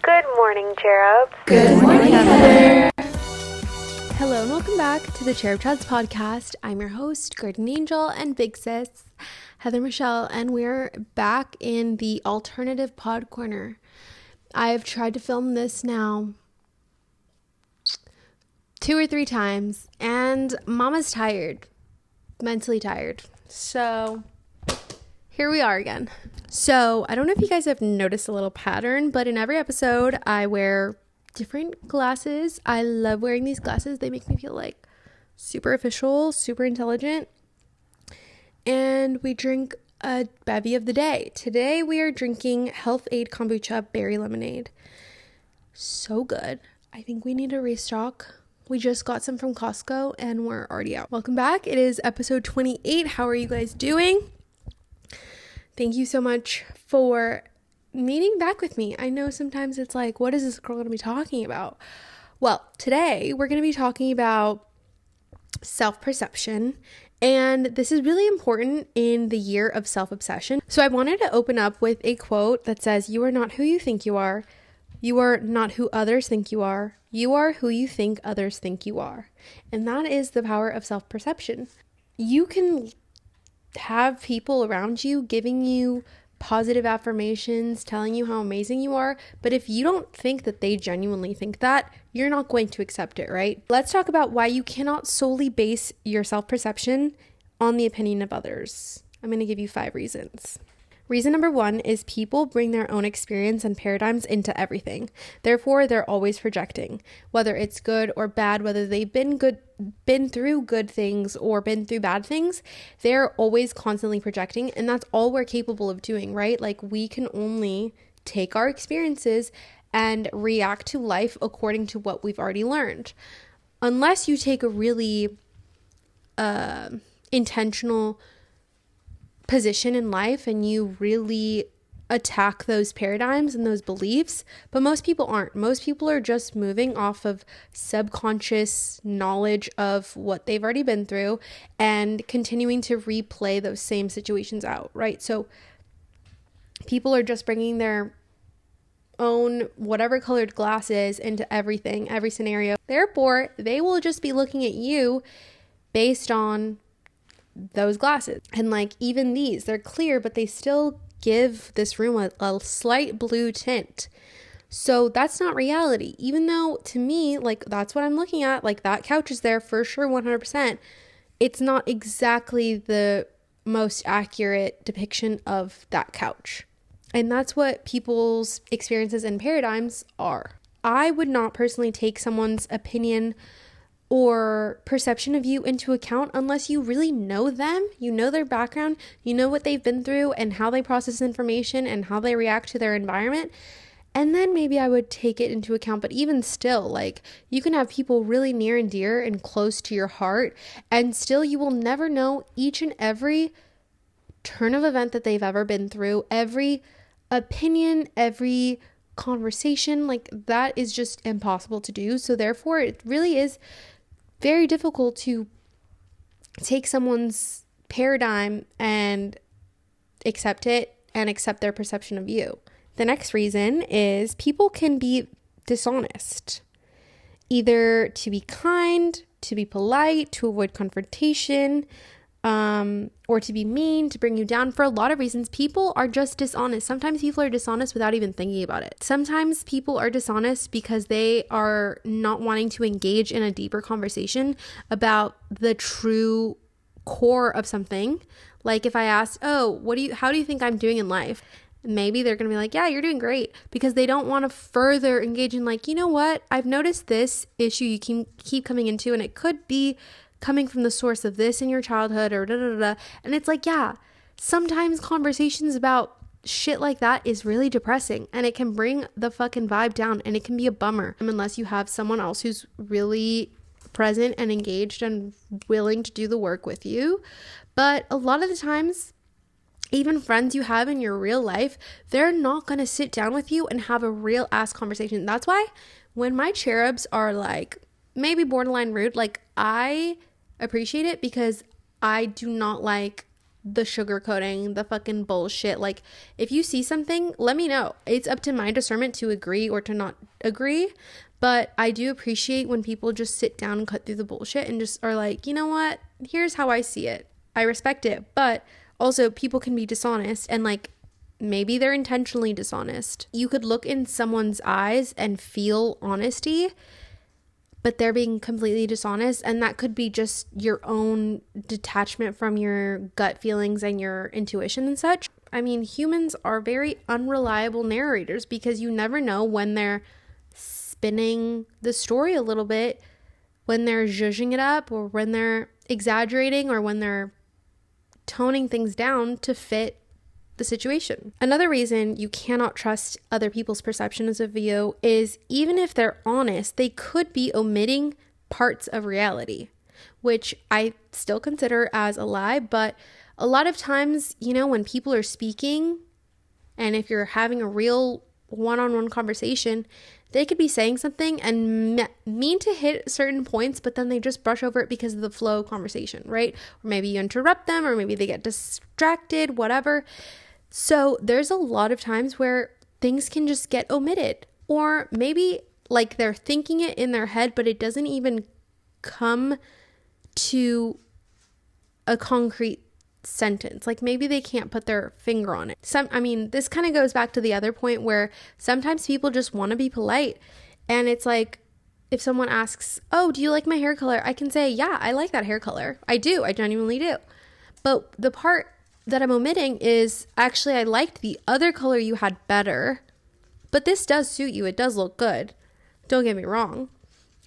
Good morning, cherubs. Good morning, Heather. Hello and welcome back to the Cherub Chats podcast. I'm your host, Garden Angel and Big Sis, Heather Michelle, and we're back in the alternative pod corner. I've tried to film this now 2 or 3 times, and Mama's tired, mentally tired. So here we are again. So I don't know if you guys have noticed a little pattern, but in every episode I wear different glasses. I love wearing these glasses. They make me feel like super official, super intelligent. And we drink a bevy of the day. Today we are drinking Health Aid Kombucha Berry Lemonade. So good. I think we need to restock. We just got some from Costco and we're already out. Welcome back. It is episode 28. How are you guys doing? Thank you so much for meeting back with me. I know sometimes it's like, what is this girl going to be talking about? Well, today we're going to be talking about self-perception, and this is really important in the year of self-obsession. So I wanted to open up with a quote that says, "You are not who you think you are. You are not who others think you are. You are who you think others think you are." And that is the power of self-perception. You can have people around you giving you positive affirmations, telling you how amazing you are, but if you don't think that they genuinely think that, you're not going to accept it, right? Let's talk about why you cannot solely base your self-perception on the opinion of others. I'm going to give you 5 reasons. Reason number 1 is people bring their own experience and paradigms into everything. Therefore, they're always projecting, whether it's good or bad, whether they've been through good things or been through bad things. They're always constantly projecting, and that's all we're capable of doing, right? Like, we can only take our experiences and react to life according to what we've already learned. Unless you take a really intentional position in life and you really attack those paradigms and those beliefs, but most people aren't. Most people are just moving off of subconscious knowledge of what they've already been through and continuing to replay those same situations out, right? So people are just bringing their own whatever colored glasses into everything, every scenario. Therefore, they will just be looking at you based on those glasses. And like, even these, they're clear, but they still give this room a slight blue tint. So that's not reality. Even though to me, like, that's what I'm looking at, like that couch is there for sure 100%. It's not exactly the most accurate depiction of that couch. And that's what people's experiences and paradigms are. I would not personally take someone's opinion or perception of you into account unless you really know them, you know their background, you know what they've been through and how they process information and how they react to their environment. And then maybe I would take it into account. But even still, like, you can have people really near and dear and close to your heart, and still you will never know each and every turn of event that they've ever been through, every opinion, every conversation. Like, that is just impossible to do. So therefore, it really is very difficult to take someone's paradigm and accept it and accept their perception of you. The next reason is people can be dishonest, either to be kind, to be polite, to avoid confrontation, or to be mean, to bring you down. For a lot of reasons, people are just dishonest. Sometimes people are dishonest without even thinking about it. Sometimes people are dishonest because they are not wanting to engage in a deeper conversation about the true core of something. Like if I asked, "Oh, how do you think I'm doing in life?" Maybe they're going to be like, "Yeah, you're doing great," because they don't want to further engage in like, "You know what? I've noticed this issue you keep coming into, and it could be coming from the source of this in your childhood," or da da da. And it's like, yeah, sometimes conversations about shit like that is really depressing, and it can bring the fucking vibe down, and it can be a bummer unless you have someone else who's really present and engaged and willing to do the work with you. But a lot of the times, even friends you have in your real life, they're not going to sit down with you and have a real ass conversation. That's why when my cherubs are like maybe borderline rude, like, I appreciate it, because I do not like the sugarcoating, the fucking bullshit. Like, if you see something, let me know. It's up to my discernment to agree or to not agree. But I do appreciate when people just sit down and cut through the bullshit and just are like, you know what? Here's how I see it. I respect it. But also, people can be dishonest, and like, maybe they're intentionally dishonest. You could look in someone's eyes and feel honesty, but they're being completely dishonest, and that could be just your own detachment from your gut feelings and your intuition and such. I mean, humans are very unreliable narrators because you never know when they're spinning the story a little bit, when they're zhuzhing it up, or when they're exaggerating, or when they're toning things down to fit the situation. Another reason you cannot trust other people's perceptions of you is, even if they're honest, they could be omitting parts of reality, which I still consider as a lie. But a lot of times, you know, when people are speaking, and if you're having a real one-on-one conversation, they could be saying something and mean to hit certain points, but then they just brush over it because of the flow of conversation, right? Or maybe you interrupt them, or maybe they get distracted, whatever. So there's a lot of times where things can just get omitted, or maybe like they're thinking it in their head, but it doesn't even come to a concrete sentence. Like, maybe they can't put their finger on it. This kind of goes back to the other point where sometimes people just want to be polite, and it's like, if someone asks, oh, do you like my hair color? I can say, yeah, I like that hair color. I do. I genuinely do. But the part that I'm omitting is, actually, I liked the other color you had better, but this does suit you. It does look good. Don't get me wrong.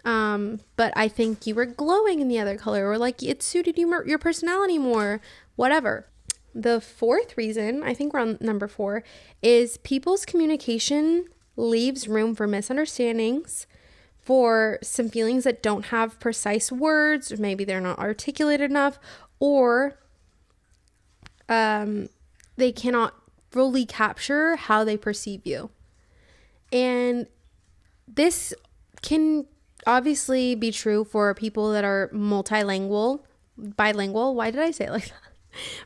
But I think you were glowing in the other color, or like it suited you, your personality more, whatever. The fourth reason, I think we're on number 4, is people's communication leaves room for misunderstandings, for some feelings that don't have precise words, or maybe they're not articulate enough, or they cannot fully capture how they perceive you. And this can obviously be true for people that are bilingual. Why did I say it like that?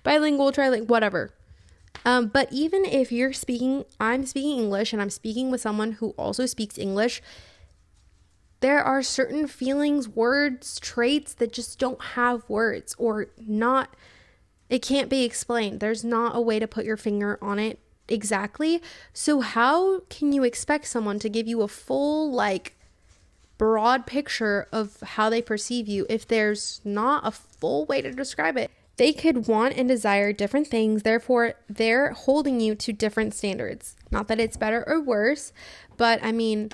Bilingual, trilingual, whatever. But even if I'm speaking English and I'm speaking with someone who also speaks English, there are certain feelings, words, traits that just don't have words, or not. It can't be explained. There's not a way to put your finger on it exactly. So how can you expect someone to give you a full, like, broad picture of how they perceive you if there's not a full way to describe it? They could want and desire different things, therefore they're holding you to different standards. Not that it's better or worse, but I mean,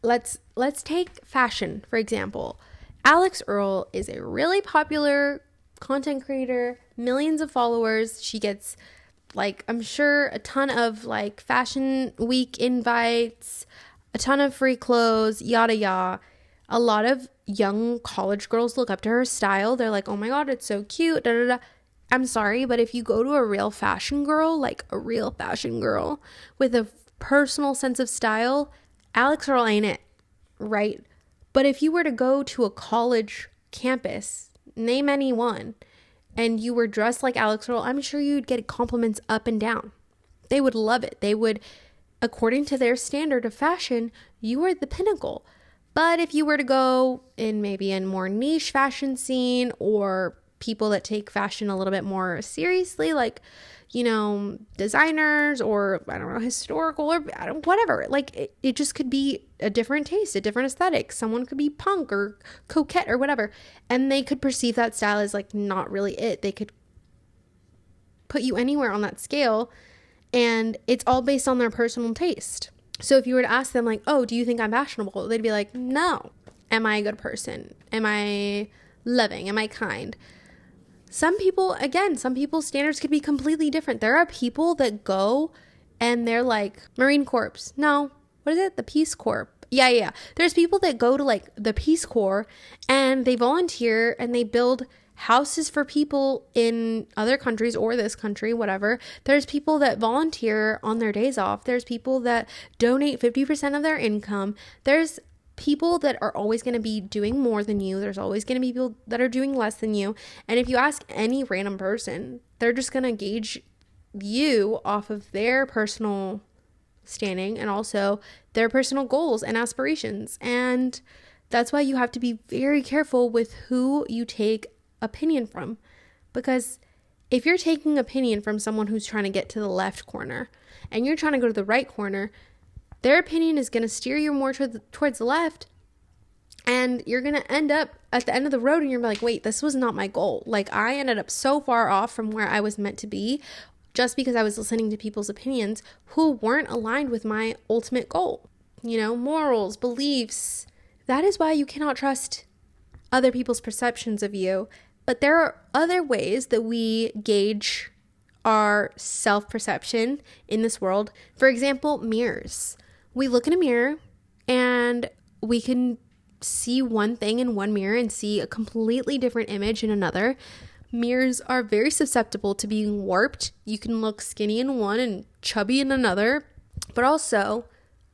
let's take fashion, for example. Alex Earle is a really popular content creator, millions of followers. She gets, like, I'm sure a ton of like fashion week invites, a ton of free clothes, yada yada. A lot of young college girls look up to her style. They're like, oh my god, it's so cute, da da da. I'm sorry, but if you go to a real fashion girl, like a real fashion girl with a personal sense of style, Alex Earle ain't it, right? But if you were to go to a college campus, name anyone, and you were dressed like Alex Earle, I'm sure you'd get compliments up and down. They would love it. They would, according to their standard of fashion, you are the pinnacle. But if you were to go in maybe a more niche fashion scene, or people that take fashion a little bit more seriously, like, you know, designers, or I don't know, historical, or whatever, like it just could be a different taste, a different aesthetic. Someone could be punk or coquette or whatever, and they could perceive that style as like not really it. They could put you anywhere on that scale, and it's all based on their personal taste. So if you were to ask them like, oh, do you think I'm fashionable? They'd be like, no. Am I a good person? Am I loving? Am I kind? Some people's standards could be completely different. There are people that go and they're like, Marine Corps. No, what is it? The Peace Corps. Yeah. There's people that go to like the Peace Corps and they volunteer and they build houses for people in other countries or this country, whatever. There's people that volunteer on their days off. There's people that donate 50% of their income. There's people that are always going to be doing more than you. There's always going to be people that are doing less than you. And if you ask any random person, they're just going to gauge you off of their personal standing and also their personal goals and aspirations. And that's why you have to be very careful with who you take opinion from. Because if you're taking opinion from someone who's trying to get to the left corner and you're trying to go to the right corner, their opinion is going to steer you more towards the left, and you're going to end up at the end of the road and you're like, wait, this was not my goal. Like, I ended up so far off from where I was meant to be just because I was listening to people's opinions who weren't aligned with my ultimate goal. You know, morals, beliefs. That is why you cannot trust other people's perceptions of you. But there are other ways that we gauge our self-perception in this world. For example, mirrors. We look in a mirror and we can see one thing in one mirror and see a completely different image in another. Mirrors are very susceptible to being warped. You can look skinny in one and chubby in another. But also,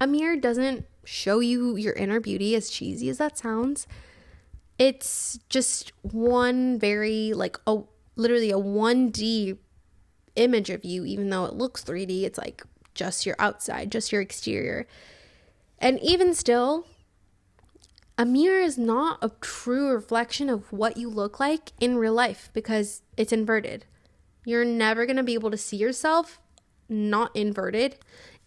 a mirror doesn't show you your inner beauty, as cheesy as that sounds. It's just one very, literally a 1D image of you, even though it looks 3D. It's like just your outside, just your exterior. And even still, a mirror is not a true reflection of what you look like in real life because it's inverted. You're never going to be able to see yourself not inverted.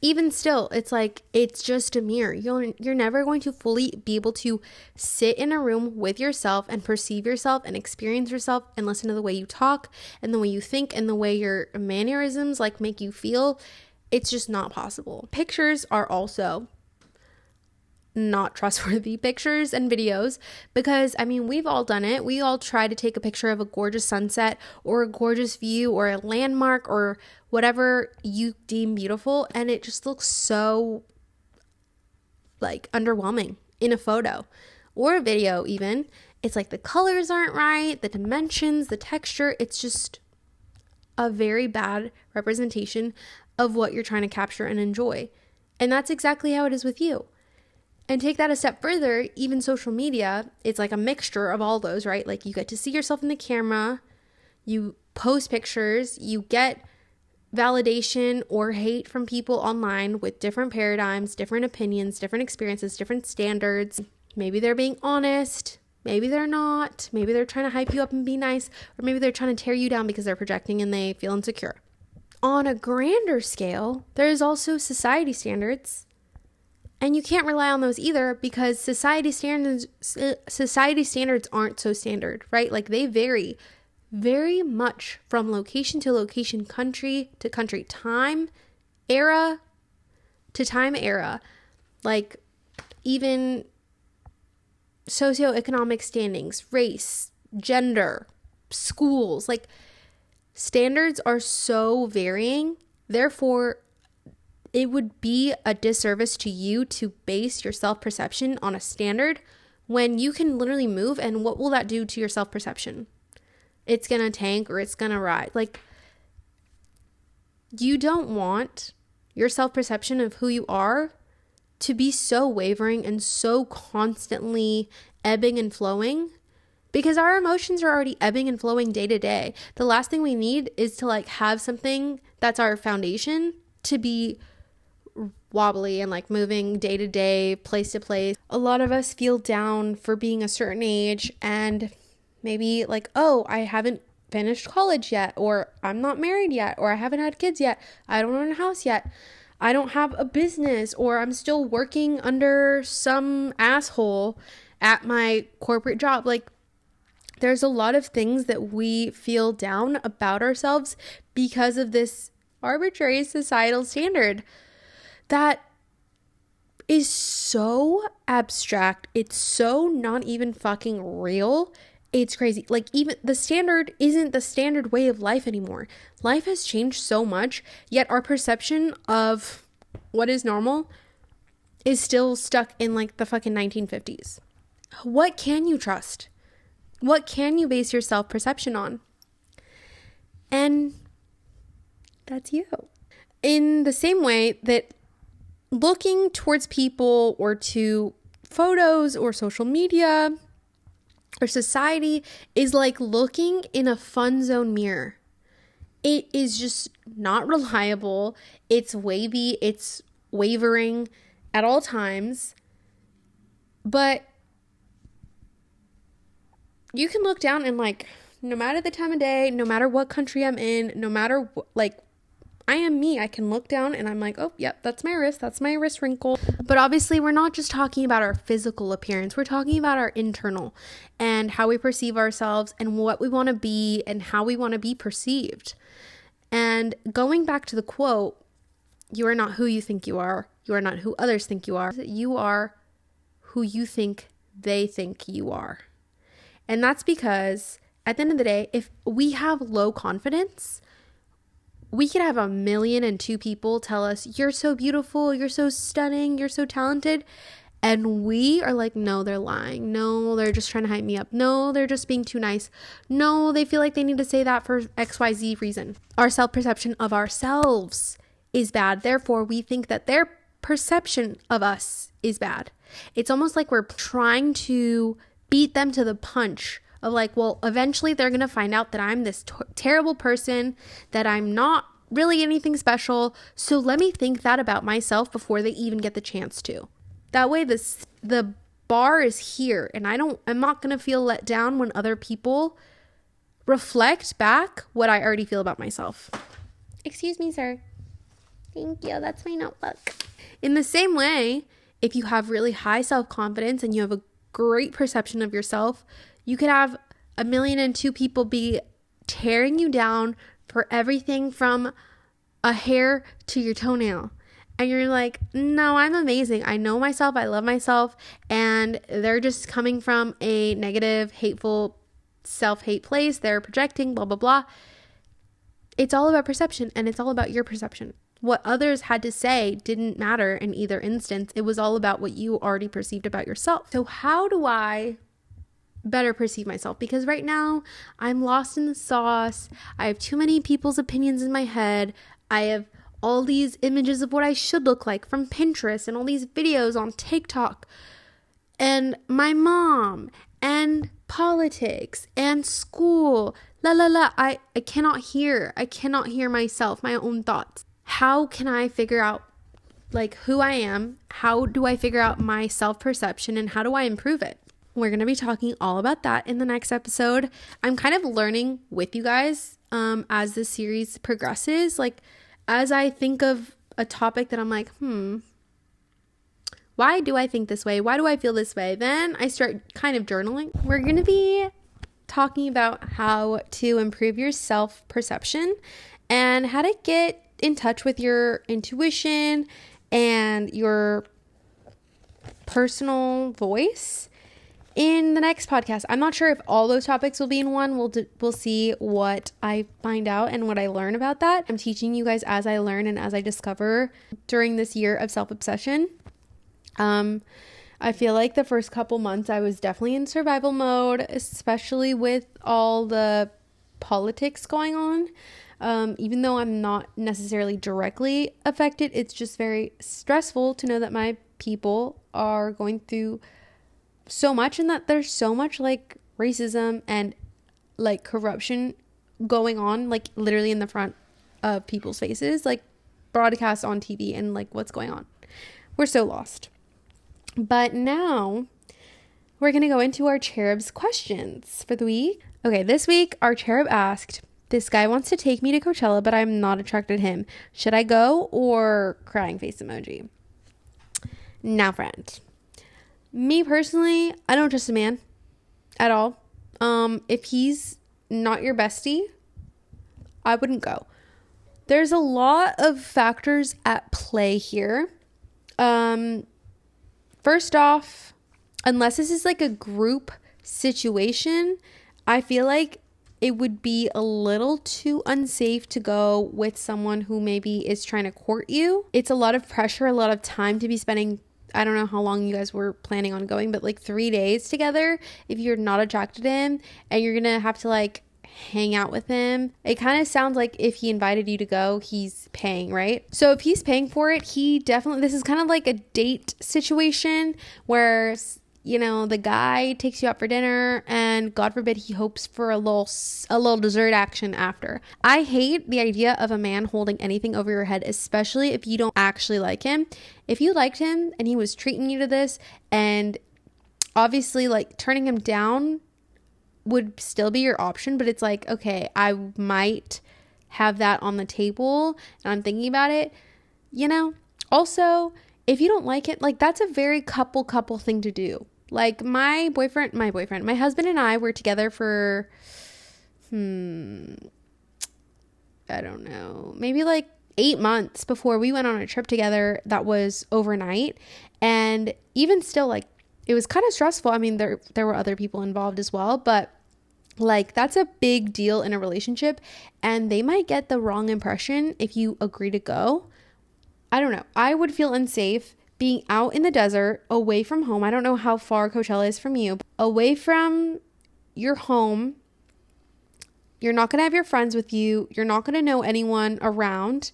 Even still, it's like, it's just a mirror. You're never going to fully be able to sit in a room with yourself and perceive yourself and experience yourself and listen to the way you talk and the way you think and the way your mannerisms make you feel. It's just not possible. Pictures are also not trustworthy, pictures and videos, because we've all done it. We all try to take a picture of a gorgeous sunset or a gorgeous view or a landmark or whatever you deem beautiful, and it just looks so underwhelming in a photo or a video. Even it's like the colors aren't right, the dimensions, the texture. It's just a very bad representation of what you're trying to capture and enjoy. And that's exactly how it is with you. And take that a step further, even social media, it's like a mixture of all those, right? Like, you get to see yourself in the camera, you post pictures, you get validation or hate from people online with different paradigms, different opinions, different experiences, different standards. Maybe they're being honest, maybe they're not, maybe they're trying to hype you up and be nice, or maybe they're trying to tear you down because they're projecting and they feel insecure. On a grander scale, there's also society standards. And you can't rely on those either because society standards aren't so standard, right? Like, they vary very much from location to location, country to country, time era to time era. Like, even socioeconomic standings, race, gender, schools, standards are so varying. Therefore, it would be a disservice to you to base your self-perception on a standard when you can literally move. And what will that do to your self-perception? It's going to tank or it's going to rise. You don't want your self-perception of who you are to be so wavering and so constantly ebbing and flowing, because our emotions are already ebbing and flowing day to day. The last thing we need is to have something that's our foundation to be wobbly and moving day to day, place to place. A lot of us feel down for being a certain age and maybe oh, I haven't finished college yet, or I'm not married yet, or I haven't had kids yet, I don't own a house yet, I don't have a business, or I'm still working under some asshole at my corporate job. There's a lot of things that we feel down about ourselves because of this arbitrary societal standard that is so abstract. It's so not even fucking real. It's crazy. Even the standard isn't the standard way of life anymore. Life has changed so much, yet our perception of what is normal is still stuck in the fucking 1950s. What can you trust? What can you base your self-perception on? And that's you. In the same way that looking towards people or to photos or social media or society is like looking in a fun zone mirror. It is just not reliable. It's wavy. It's wavering at all times. But you can look down and like, no matter the time of day, no matter what country I'm in, no matter like, I am me. I can look down and I'm like, oh, yep, that's my wrist wrinkle. But obviously we're not just talking about our physical appearance. We're talking about our internal and how we perceive ourselves and what we want to be and how we want to be perceived. And going back to the quote, you are not who you think you are. You are not who others think you are. You are who you think they think you are. And that's because at the end of the day, if we have low confidence, we could have 1,000,002 people tell us, you're so beautiful, you're so stunning, you're so talented. And we are like, no, they're lying. No, they're just trying to hype me up. No, they're just being too nice. No, they feel like they need to say that for XYZ reason. Our self-perception of ourselves is bad. Therefore, we think that their perception of us is bad. It's almost like we're trying to beat them to the punch of like, well, eventually they're going to find out that I'm this terrible person, that I'm not really anything special. So let me think that about myself before they even get the chance to. That way the bar is here and I'm not going to feel let down when other people reflect back what I already feel about myself. Excuse me, sir. Thank you. That's my notebook. In the same way, if you have really high self-confidence and you have a great perception of yourself, you could have 1,000,002 people be tearing you down for everything from a hair to your toenail. And you're like, no, I'm amazing. I know myself. I love myself. And they're just coming from a negative, hateful, self-hate place. They're projecting, blah, blah, blah. It's all about perception and it's all about your perception. What others had to say didn't matter in either instance. It was all about what you already perceived about yourself. So how do I better perceive myself? Because right now I'm lost in the sauce. I have too many people's opinions in my head. I have all these images of what I should look like from Pinterest and all these videos on TikTok and my mom and politics and school. I cannot hear myself, my own thoughts. How can I figure out like who I am? How do I figure out my self-perception and how do I improve it? We're going to be talking all about that in the next episode. I'm kind of learning with you guys as this series progresses. Like as I think of a topic that I'm like, why do I think this way? Why do I feel this way? Then I start kind of journaling. We're going to be talking about how to improve your self-perception and how to get in touch with your intuition and your personal voice in the next podcast. I'm not sure if all those topics will be in one. We'll see what I find out and what I learn about that. I'm teaching you guys as I learn and as I discover during this year of self-obsession. I feel like the first couple months I was definitely in survival mode, especially with all the politics going on. Even though I'm not necessarily directly affected, it's just very stressful to know that my people are going through so much and that there's so much like racism and like corruption going on, like literally in the front of people's faces, like broadcast on TV and like what's going on. We're so lost. But now we're going to go into our cherub's questions for the week. Okay, this week our cherub asked, this guy wants to take me to Coachella, but I'm not attracted to him. Should I go? Or crying face emoji. Now, friend, me personally, I don't trust a man at all. If he's not your bestie, I wouldn't go. There's a lot of factors at play here. First off, unless this is like a group situation, I feel like it would be a little too unsafe to go with someone who maybe is trying to court you. It's a lot of pressure, a lot of time to be spending. I don't know how long you guys were planning on going, but like 3 days together if you're not attracted to him, and you're gonna have to like hang out with him. It kind of sounds like if he invited you to go, he's paying, right? So if he's paying for it, this is kind of like a date situation where, you know, the guy takes you out for dinner and God forbid he hopes for a little dessert action after. I hate the idea of a man holding anything over your head, especially if you don't actually like him. If you liked him and he was treating you to this, and obviously like turning him down would still be your option, but it's like, okay, I might have that on the table and I'm thinking about it, you know? Also, if you don't like it, like that's a very couple thing to do. Like my husband and I were together for, I don't know, maybe like 8 months before we went on a trip together that was overnight. And even still, like, it was kind of stressful. I mean, there were other people involved as well, but like that's a big deal in a relationship and they might get the wrong impression if you agree to go. I don't know. I would feel unsafe being out in the desert, away from home. I don't know how far Coachella is from you. Away from your home. You're not going to have your friends with you. You're not going to know anyone around.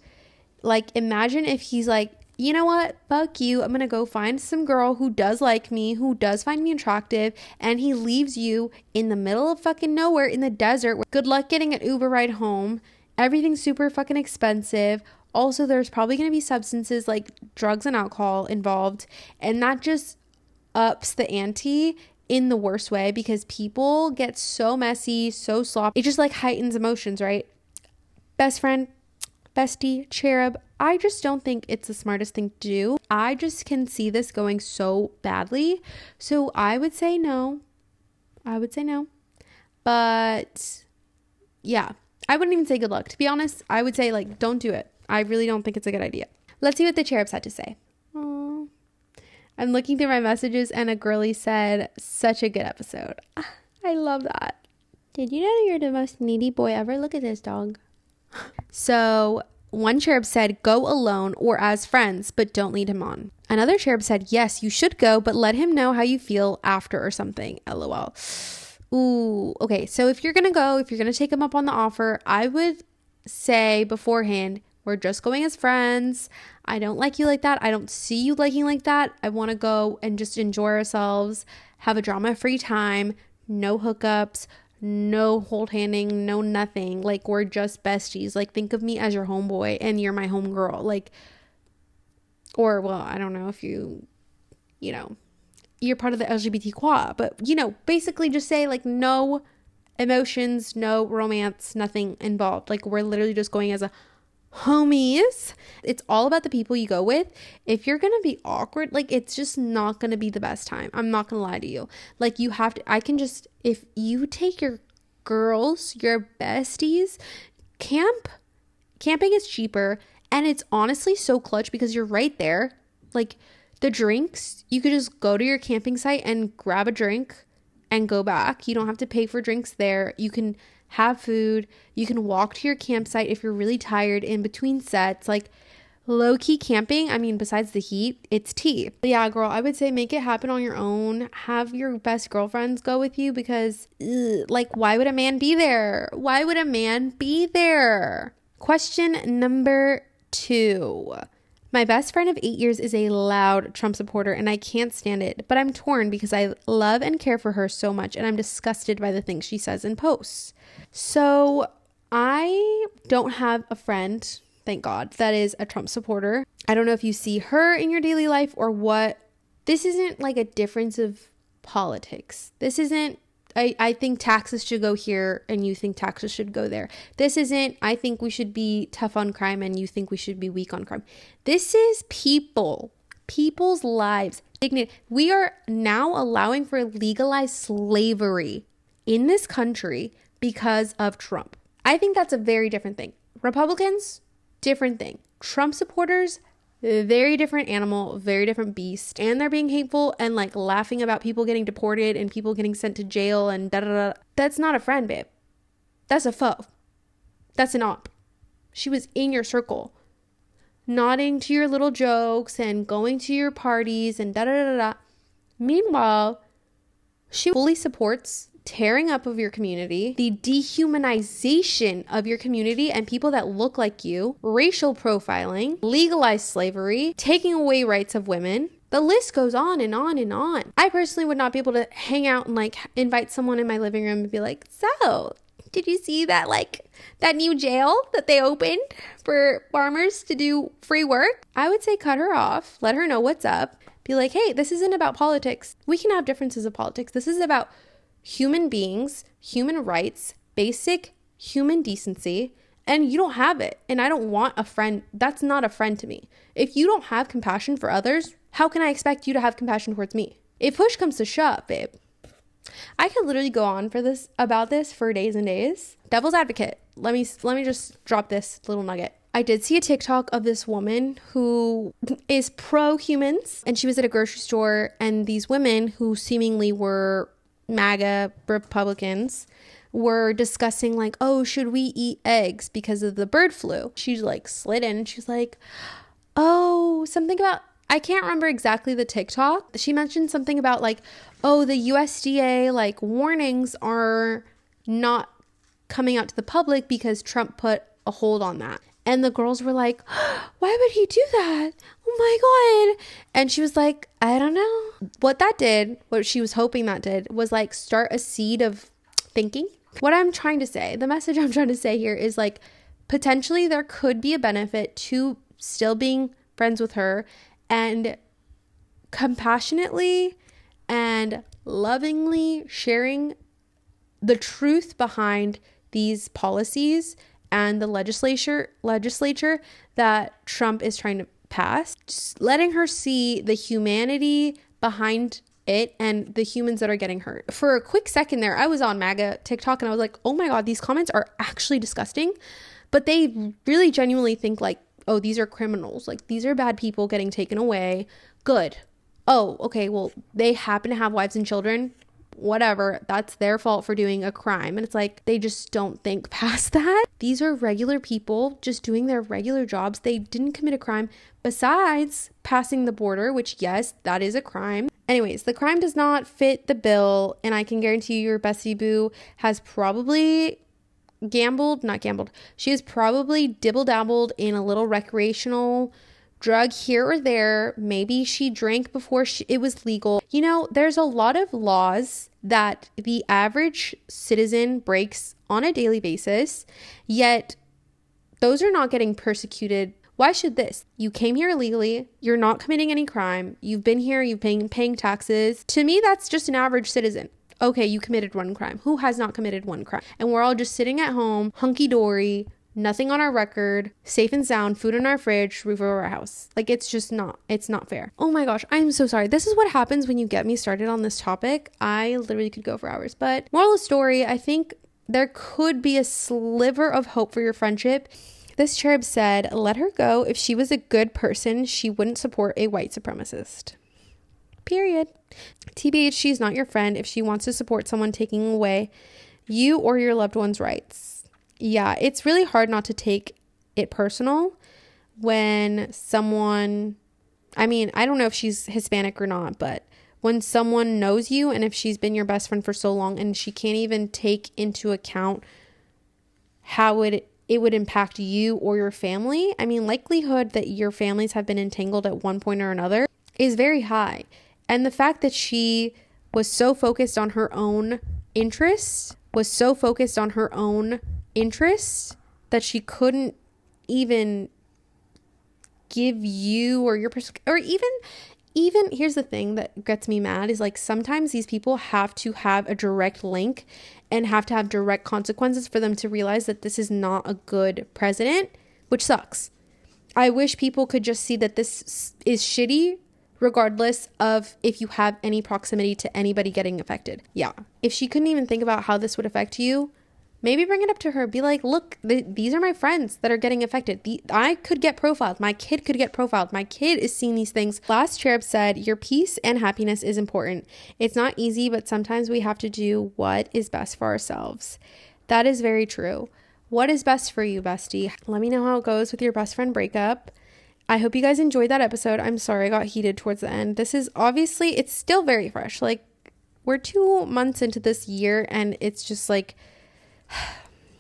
Like, imagine if he's like, you know what? Fuck you. I'm going to go find some girl who does like me, who does find me attractive, and he leaves you in the middle of fucking nowhere in the desert. Good luck getting an Uber ride home. Everything's super fucking expensive. Also, there's probably going to be substances like drugs and alcohol involved, and that just ups the ante in the worst way because people get so messy, so sloppy. It just like heightens emotions, right? Best friend, bestie, cherub. I just don't think it's the smartest thing to do. I just can see this going so badly. So I would say no. But yeah, I wouldn't even say good luck. To be honest, I would say like, don't do it. I really don't think it's a good idea. Let's see what the cherubs had to say. Aww. I'm looking through my messages and a girlie said, such a good episode. I love that. Did you know you're the most needy boy ever? Look at this dog. So one cherub said, go alone or as friends, but don't lead him on. Another cherub said, yes, you should go, but let him know how you feel after or something. LOL. Ooh, okay. So if you're going to go, if you're going to take him up on the offer, I would say beforehand, we're just going as friends. I don't like you like that. I don't see you liking like that. I want to go and just enjoy ourselves, have a drama-free time, no hookups, no hold handing, no nothing. Like, we're just besties. Like, think of me as your homeboy and you're my homegirl. Like, or, well, I don't know if you know, you're part of the LGBTQ, but, you know, basically just say like no emotions, no romance, nothing involved. Like, we're literally just going as a homies. It's all about the people you go with. If you're gonna be awkward, like, it's just not gonna be the best time. I'm not gonna lie to you. Like, you have to, if you take your girls, your besties, camping is cheaper and it's honestly so clutch because you're right there. Like, the drinks, you could just go to your camping site and grab a drink and go back. You don't have to pay for drinks there. You can have food. You can walk to your campsite if you're really tired in between sets. Like, low-key camping, I mean, besides the heat, it's tea. But yeah, girl, I would say make it happen on your own. Have your best girlfriends go with you because, like, why would a man be there? Why would a man be there? Question number 2. My best friend of 8 years is a loud Trump supporter and I can't stand it, but I'm torn because I love and care for her so much and I'm disgusted by the things she says and posts. So I don't have a friend, thank God, that is a Trump supporter. I don't know if you see her in your daily life or what. This isn't like a difference of politics. This isn't, I think taxes should go here and you think taxes should go there. This isn't, I think we should be tough on crime and you think we should be weak on crime. This is people's lives. We are now allowing for legalized slavery in this country because of Trump. I think that's a very different thing. Republicans, different thing. Trump supporters, very different animal, very different beast. And they're being hateful and like laughing about people getting deported and people getting sent to jail and da da da. That's not a friend, babe. That's a foe. That's an op. She was in your circle, nodding to your little jokes and going to your parties and da da da da. Meanwhile, she fully supports tearing up of your community, the dehumanization of your community and people that look like you, racial profiling, legalized slavery, taking away rights of women. The list goes on and on and on. I personally would not be able to hang out and like invite someone in my living room and be like, so did you see that that new jail that they opened for farmers to do free work? I would say cut her off, let her know what's up, be like, hey, this isn't about politics. We can have differences of politics. This is about human beings, human rights, basic human decency, and you don't have it. And I don't want a friend. That's not a friend to me. If you don't have compassion for others, how can I expect you to have compassion towards me? If push comes to shove, babe. I could literally go on about this for days and days. Devil's advocate. Let me just drop this little nugget. I did see a TikTok of this woman who is pro-humans, and she was at a grocery store, and these women who seemingly were MAGA Republicans were discussing like, oh, should we eat eggs because of the bird flu? She like slid in and she's like, oh, something about, I can't remember exactly the TikTok. She mentioned something about like, oh, the USDA like warnings are not coming out to the public because Trump put a hold on that. And the girls were like, why would he do that? Oh my God. And she was like, I don't know. What she was hoping that did was like start a seed of thinking. What I'm trying to say, the message I'm trying to say here is like, potentially there could be a benefit to still being friends with her and compassionately and lovingly sharing the truth behind these policies and the legislature that Trump is trying to pass. Just letting her see the humanity behind it and the humans that are getting hurt. For a quick second there, I was on MAGA TikTok and I was like, oh my God, these comments are actually disgusting. But they really genuinely think like, oh, these are criminals. Like, these are bad people getting taken away. Good. Oh, okay, well, they happen to have wives and children. Whatever, that's their fault for doing a crime. And it's like, they just don't think past that. These are regular people just doing their regular jobs. They didn't commit a crime besides passing the border, which yes, that is a crime. Anyways, the crime does not fit the bill, and I can guarantee you your bestie boo has probably she has probably dibble dabbled in a little recreational drug here or there. Maybe she drank before it was legal. You know, there's a lot of laws that the average citizen breaks on a daily basis, yet those are not getting persecuted. Why should this? You came here illegally. You're not committing any crime. You've been here. You've been paying taxes. To me, that's just an average citizen. Okay, you committed one crime. Who has not committed one crime? And we're all just sitting at home, hunky-dory, nothing on our record, safe and sound, food in our fridge, roof over our house. Like, it's not fair. Oh my gosh, I'm so sorry. This is what happens when you get me started on this topic. I literally could go for hours. But moral of the story, I think there could be a sliver of hope for your friendship. This cherub said, let her go. If she was a good person, she wouldn't support a white supremacist. Period. TBH, she's not your friend if she wants to support someone taking away you or your loved one's rights. Yeah, it's really hard not to take it personal when someone, I mean, I don't know if she's Hispanic or not, but when someone knows you and if she's been your best friend for so long and she can't even take into account how it would impact you or your family. I mean, likelihood that your families have been entangled at one point or another is very high. And the fact that she was so focused on her own interests, that she couldn't even give you or your or even here's the thing that gets me mad is like sometimes these people have to have a direct link and have to have direct consequences for them to realize that this is not a good president, which sucks. I wish people could just see that this is shitty regardless of if you have any proximity to anybody getting affected. Yeah. If she couldn't even think about how this would affect you, maybe bring it up to her. Be like, look, these are my friends that are getting affected. I could get profiled. My kid could get profiled. My kid is seeing these things. Last cherub said, your peace and happiness is important. It's not easy, but sometimes we have to do what is best for ourselves. That is very true. What is best for you, bestie? Let me know how it goes with your best friend breakup. I hope you guys enjoyed that episode. I'm sorry I got heated towards the end. This is obviously, it's still very fresh. Like, we're 2 months into this year and it's just like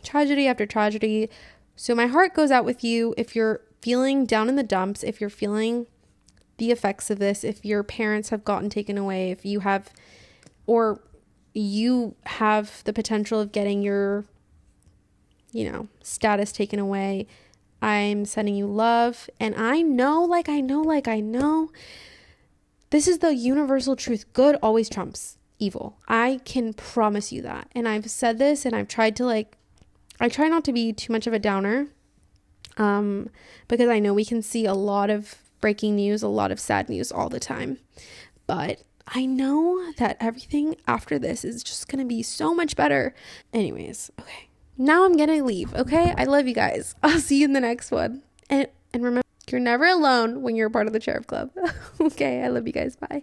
tragedy after tragedy. So my heart goes out with you if you're feeling down in the dumps, if you're feeling the effects of this, if your parents have gotten taken away, if you have, or you have the potential of getting your, status taken away. I'm sending you love. And I know, this is the universal truth. Good always trumps evil. I can promise you that. And I've said this and I've tried to I try not to be too much of a downer. Because I know we can see a lot of breaking news, a lot of sad news all the time. But I know that everything after this is just going to be so much better. Anyways, okay. Now I'm going to leave, okay? I love you guys. I'll see you in the next one. And remember, you're never alone when you're a part of the Cherub Club. Okay, I love you guys. Bye.